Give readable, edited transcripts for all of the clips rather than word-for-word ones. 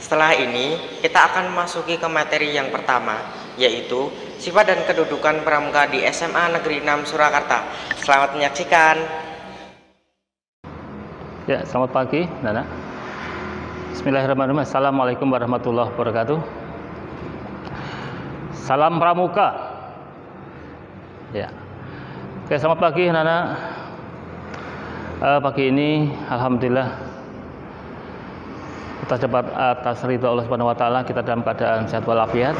Setelah ini, kita akan memasuki ke materi yang pertama, yaitu sifat dan kedudukan pramuka di SMA Negeri 6 Surakarta. Selamat menyaksikan. Ya, selamat pagi, Nana. Bismillahirrahmanirrahim. Assalamualaikum warahmatullahi wabarakatuh. Salam pramuka. Ya. Oke, selamat pagi, Nana. Pagi ini, alhamdulillah, atas ridho Allah Subhanahu wa taala kita dalam keadaan sehat walafiat.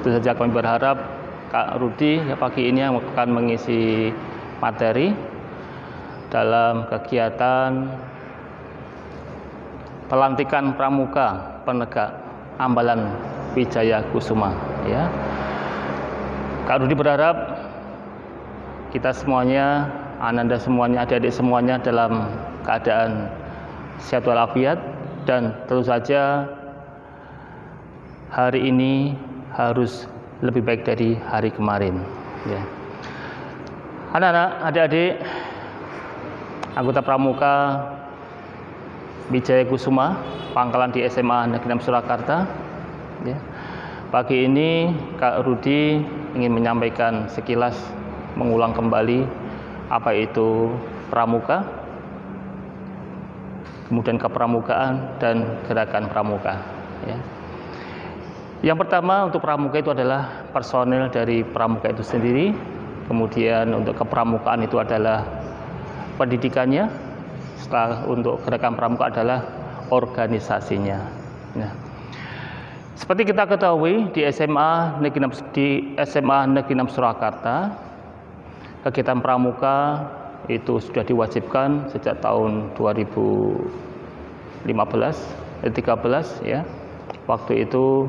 Tentu saja kami berharap Kak Rudi pagi ini yang akan mengisi materi dalam kegiatan pelantikan pramuka penegak Ambalan Wijaya Kusuma, ya. Kak Rudi berharap kita semuanya, ananda semuanya, adik-adik semuanya dalam keadaan sehat walafiat, dan tentu saja hari ini harus lebih baik dari hari kemarin, ya. Anak-anak, adik-adik, anggota pramuka Wijaya Kusuma, pangkalan di SMA Negeri 6 Surakarta, ya. Pagi ini Kak Rudi ingin menyampaikan sekilas, mengulang kembali apa itu pramuka, kemudian kepramukaan dan gerakan pramuka, ya. Yang pertama, untuk pramuka itu adalah personil dari pramuka itu sendiri. Kemudian untuk kepramukaan itu adalah pendidikannya. Setelah untuk gerakan pramuka adalah organisasinya. Nah, seperti kita ketahui di SMA Negeri 6 Surakarta, kegiatan pramuka itu sudah diwajibkan sejak tahun 2013, ya. Waktu itu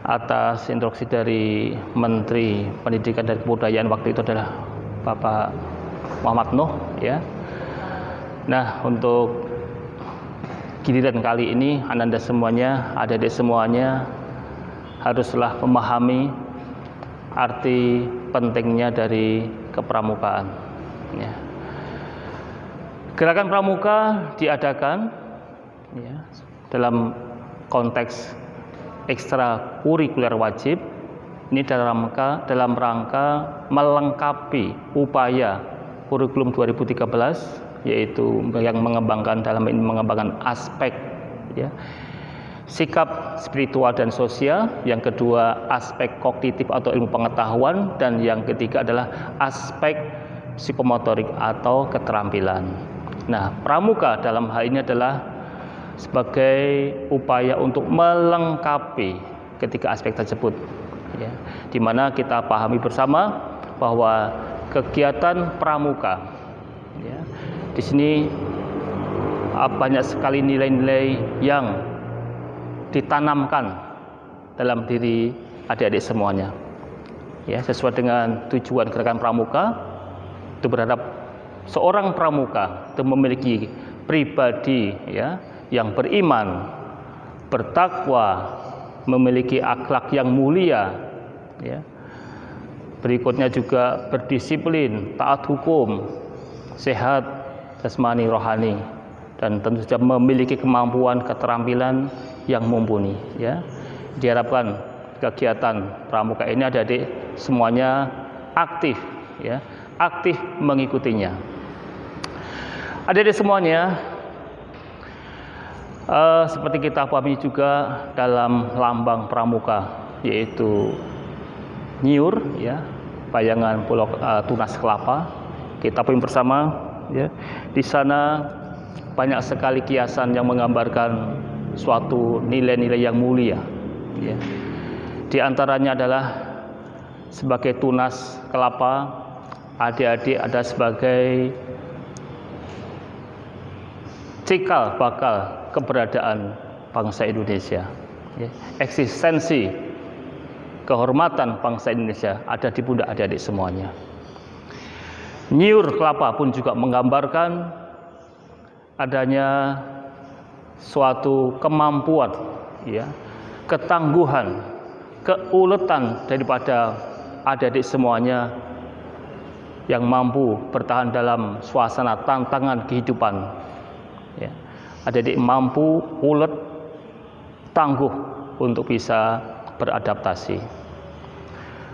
atas instruksi dari Menteri Pendidikan dan Kebudayaan waktu itu adalah Bapak Muhammad Nuh, ya. Nah, untuk giliran kali ini ananda semuanya, adik-adik semuanya haruslah memahami arti pentingnya dari kepramukaan, ya. Gerakan pramuka diadakan, ya, dalam konteks ekstrakurikuler wajib. Ini dalam rangka melengkapi upaya kurikulum 2013, yaitu yang mengembangkan aspek, ya, sikap spiritual dan sosial, yang kedua aspek kognitif atau ilmu pengetahuan, dan yang ketiga adalah aspek psikomotorik atau keterampilan. Nah, pramuka dalam hal ini adalah sebagai upaya untuk melengkapi ketiga aspek tersebut, ya, di mana kita pahami bersama bahwa kegiatan pramuka, ya, di sini banyak sekali nilai-nilai yang ditanamkan dalam diri adik-adik semuanya, ya, sesuai dengan tujuan gerakan pramuka. Itu berharap seorang pramuka itu memiliki pribadi, ya, yang beriman, bertakwa, memiliki akhlak yang mulia, ya. Berikutnya juga berdisiplin, taat hukum, sehat jasmani rohani, dan tentu saja memiliki kemampuan keterampilan yang mumpuni, ya. Diharapkan kegiatan pramuka ini adik-adik semuanya aktif, ya, aktif mengikutinya. Adik-adik semuanya, seperti kita pahami juga dalam lambang pramuka, yaitu nyiur, ya, bayangan pulau tunas kelapa. Kita pahami bersama, ya, di sana banyak sekali kiasan yang menggambarkan suatu nilai-nilai yang mulia, ya. Di antaranya adalah sebagai tunas kelapa, adik-adik ada sebagai cikal bakal keberadaan bangsa Indonesia, ya. Eksistensi kehormatan bangsa Indonesia ada di pundak adik-adik semuanya. Nyiur kelapa pun juga menggambarkan adanya suatu kemampuan, ya, ketangguhan, keuletan daripada adik-adik semuanya yang mampu bertahan dalam suasana tantangan kehidupan, ya. adik-adik mampu, ulet, tangguh untuk bisa beradaptasi.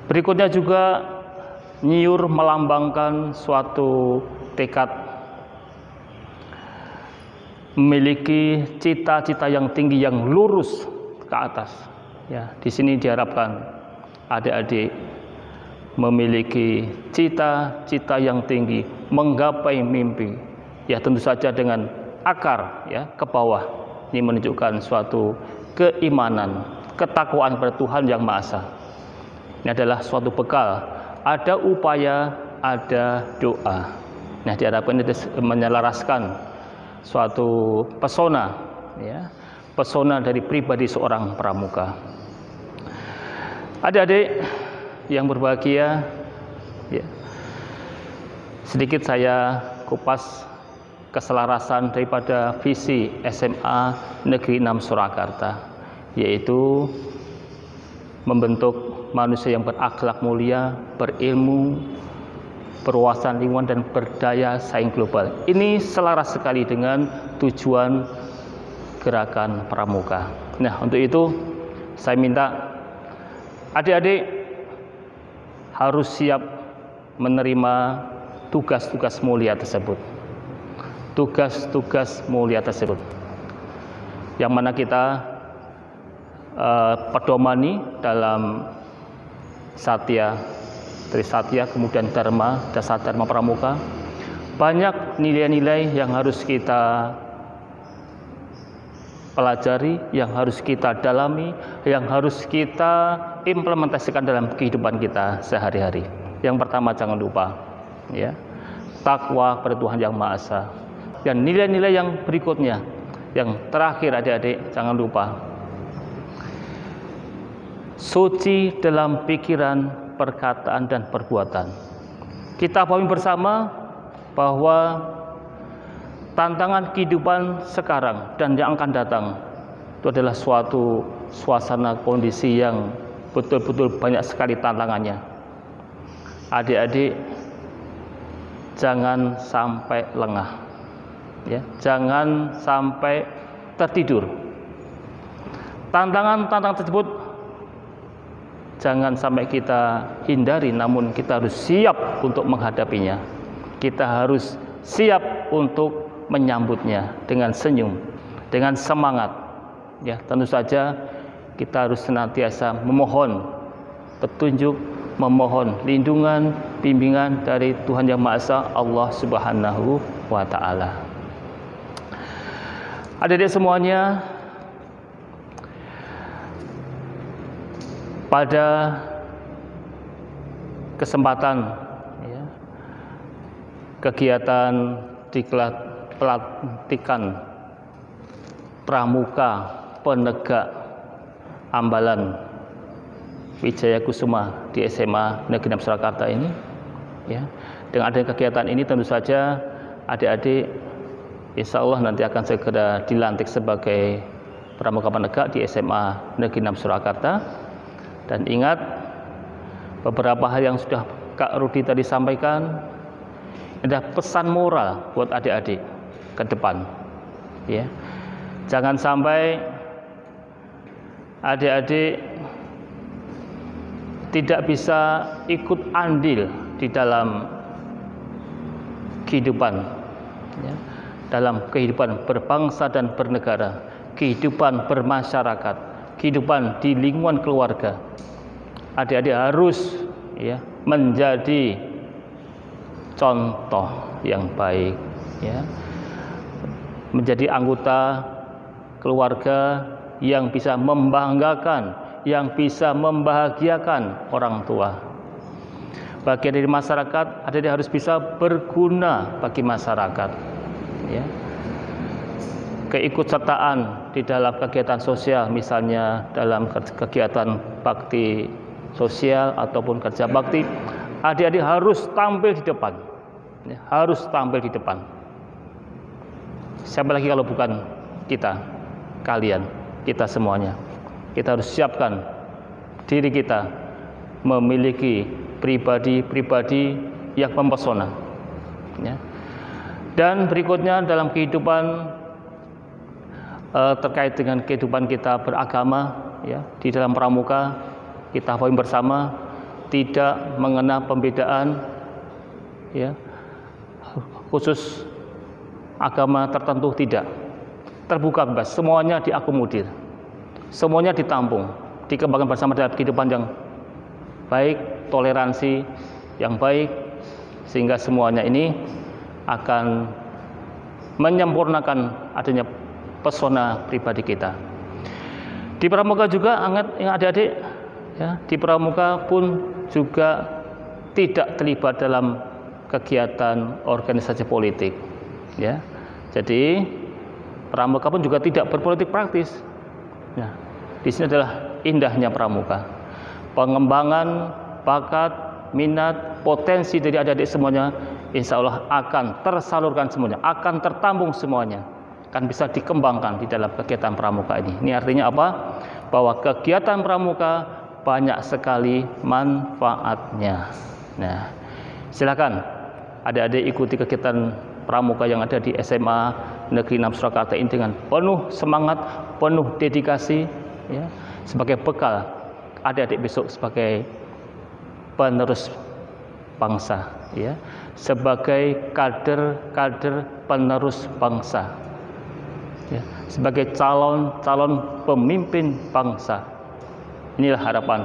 Berikutnya juga nyiur melambangkan suatu tekad memiliki cita-cita yang tinggi, yang lurus ke atas. Ya, di sini diharapkan adik-adik memiliki cita-cita yang tinggi, menggapai mimpi. Ya, tentu saja dengan akar ya ke bawah. Ini menunjukkan suatu keimanan, ketakwaan kepada Tuhan Yang Maha Esa. Ini adalah suatu bekal. Ada upaya, ada doa. Nah, diharapkan ini menyelaraskan suatu pesona, ya, pesona dari pribadi seorang pramuka. Adik-adik yang berbahagia, ya, sedikit saya kupas keselarasan daripada visi SMA Negeri 6 Surakarta, yaitu membentuk manusia yang berakhlak mulia, berilmu, berwawasan lingkungan, dan berdaya saing global. Ini selaras sekali dengan tujuan gerakan pramuka. Nah, untuk itu saya minta adik-adik harus siap menerima tugas-tugas mulia tersebut. Tugas-tugas mulia tersebut, yang mana kita pedomani dalam Satya, Trisatya, kemudian Dharma, Dasar Dharma Pramuka. Banyak nilai-nilai yang harus kita pelajari, yang harus kita dalami, yang harus kita implementasikan dalam kehidupan kita sehari-hari. Yang pertama, jangan lupa, ya, takwa kepada Tuhan Yang Maha Esa. Dan nilai-nilai yang berikutnya, yang terakhir adik-adik, jangan lupa, suci dalam pikiran, perkataan, dan perbuatan. Kita pahami bersama bahwa tantangan kehidupan sekarang dan yang akan datang itu adalah suatu suasana kondisi yang betul-betul banyak sekali tantangannya. Adik-adik jangan sampai lengah, ya, jangan sampai tertidur. Tantangan-tantangan tersebut jangan sampai kita hindari, namun kita harus siap untuk menghadapinya. Kita harus siap untuk menyambutnya dengan senyum, dengan semangat. Ya, tentu saja kita harus senantiasa memohon petunjuk, memohon lindungan, bimbingan dari Tuhan Yang Maha Esa, Allah Subhanahu wa Ta'ala. Adik-adik semuanya, pada kesempatan, ya, kegiatan diklat pelatihan pramuka penegak Ambalan Wijaya Kusuma di SMA Negeri 6 Surakarta ini, ya, dengan adanya kegiatan ini tentu saja adik-adik insya Allah nanti akan segera dilantik sebagai pramuka penegak di SMA Negeri 6 Surakarta. Dan ingat, beberapa hal yang sudah Kak Rudi tadi sampaikan ada pesan moral buat adik-adik ke depan, ya. Jangan sampai adik-adik tidak bisa ikut andil di dalam kehidupan, ya, dalam kehidupan berbangsa dan bernegara, kehidupan bermasyarakat, kehidupan di lingkungan keluarga. Adik-adik harus, ya, menjadi contoh yang baik, ya, menjadi anggota keluarga yang bisa membanggakan, yang bisa membahagiakan orang tua. Bagian dari masyarakat, adik-adik harus bisa berguna bagi masyarakat, ya. Keikutsertaan di dalam kegiatan sosial, misalnya dalam kegiatan bakti sosial ataupun kerja bakti, adik-adik harus tampil di depan, ya, harus tampil di depan. Siapa lagi kalau bukan kita, kalian, kita semuanya. Kita harus siapkan diri kita memiliki pribadi-pribadi yang mempesona, ya. Dan berikutnya dalam kehidupan terkait dengan kehidupan kita beragama, ya, di dalam pramuka kita poin bersama tidak mengenal pembedaan, ya, khusus agama tertentu, tidak, terbuka bebas, semuanya diakomodir, semuanya ditampung, dikembangkan bersama dalam kehidupan yang baik, toleransi yang baik, sehingga semuanya ini akan menyempurnakan adanya pesona pribadi kita. Di pramuka juga adik-adik, ya, di pramuka pun juga tidak terlibat dalam kegiatan organisasi politik, ya. Jadi pramuka pun juga tidak berpolitik praktis. Nah, di sini adalah indahnya pramuka. Pengembangan bakat, minat, potensi dari adik-adik semuanya insya Allah akan tersalurkan semuanya, akan tertampung semuanya, akan bisa dikembangkan di dalam kegiatan pramuka ini. Ini artinya apa? Bahwa kegiatan pramuka banyak sekali manfaatnya. Nah, silakan adik-adik ikuti kegiatan pramuka yang ada di SMA Negeri 6 Surakarta ini dengan penuh semangat, penuh dedikasi, ya, sebagai bekal adik-adik besok sebagai penerus bangsa, ya, sebagai kader-kader penerus bangsa, ya, sebagai calon pemimpin bangsa. Inilah harapan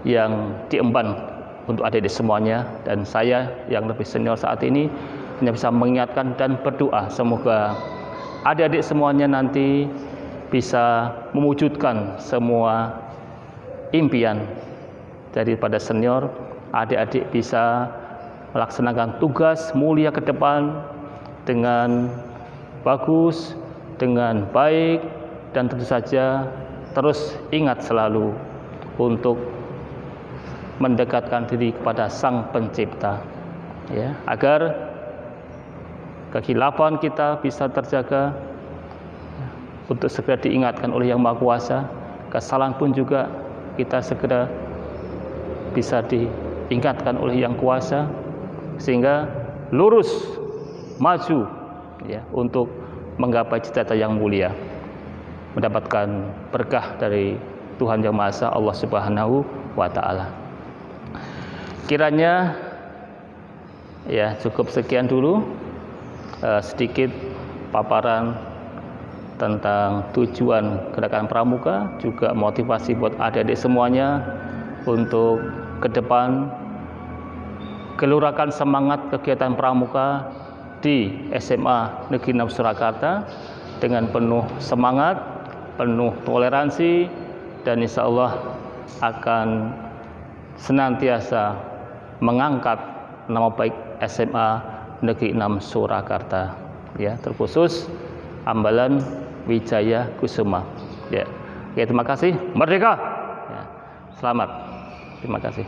yang diemban untuk adik-adik semuanya, dan saya yang lebih senior saat ini hanya bisa mengingatkan dan berdoa semoga adik-adik semuanya nanti bisa mewujudkan semua impian daripada senior. Adik-adik bisa melaksanakan tugas mulia ke depan dengan bagus, dengan baik, dan tentu saja terus ingat selalu untuk mendekatkan diri kepada Sang Pencipta, ya, agar kekhilafan kita bisa terjaga, ya, untuk segera diingatkan oleh Yang Maha Kuasa. Kesalahan pun juga kita segera bisa diingatkan oleh Yang Kuasa, sehingga lurus maju, ya, untuk menggapai cita-cita yang mulia, mendapatkan berkah dari Tuhan Yang Maha Esa, Allah Subhanahu wa Ta'ala. Kiranya, ya, cukup sekian dulu sedikit paparan tentang tujuan gerakan pramuka, juga motivasi buat adik-adik semuanya untuk ke depan gelurakan semangat kegiatan pramuka di SMA Negeri 6 Surakarta dengan penuh semangat, penuh toleransi, dan insya Allah akan senantiasa mengangkat nama baik SMA Negeri 6 Surakarta, ya, terkhusus Ambalan Wijaya Kusuma, ya. Terima kasih. Merdeka, ya. Selamat. Terima kasih.